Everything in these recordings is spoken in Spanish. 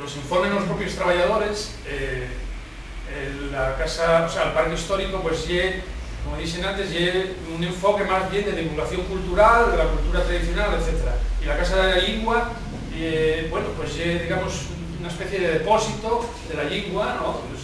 los informes de los propios trabajadores, la casa, o sea, el parque histórico, pues como dicen antes, lleve un enfoque más bien de divulgación cultural, de la cultura tradicional, etc. Y la Casa de la Lingua, bueno, pues digamos, una especie de depósito de la lengua, ¿no? Pues,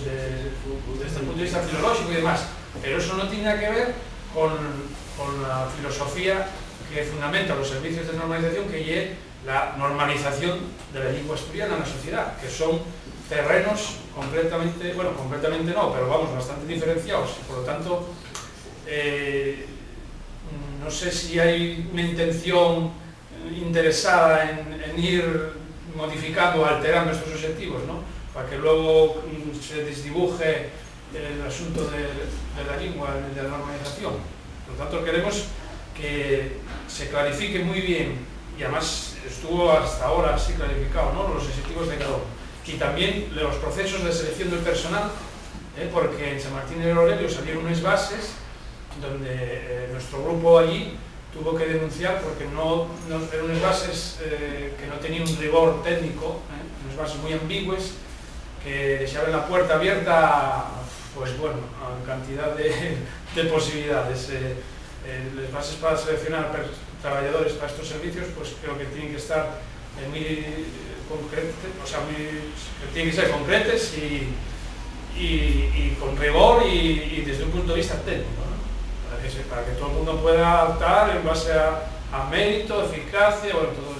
desde el punto de vista filológico y demás. Pero eso no tiene nada que ver con la filosofía que fundamenta los servicios de normalización, que es la normalización de la lengua asturiana en la sociedad, que son terrenos completamente, bueno, completamente no, pero vamos, bastante diferenciados. Por lo tanto, no sé si hay una intención interesada en ir modificando o alterando estos objetivos, ¿no? Para que luego se desdibuje el asunto de la lengua, de la normalización. Por lo tanto, queremos que se clarifique muy bien, y además estuvo hasta ahora así clarificado, ¿no? Los objetivos de cada uno. Y también los procesos de selección del personal, porque en San Martín del Aurelio salieron unas bases donde nuestro grupo allí tuvo que denunciar porque no eran unas bases que no tenían un rigor técnico, unas bases muy ambiguas que dejaban la puerta abierta, pues bueno, a cantidad de posibilidades. Las bases para seleccionar trabajadores para estos servicios, pues creo que tienen que estar muy concretas, o sea, tienen que ser concretas y con rigor y desde un punto de vista técnico, ¿no? Para que todo el mundo pueda optar en base a mérito, eficacia, bueno, todo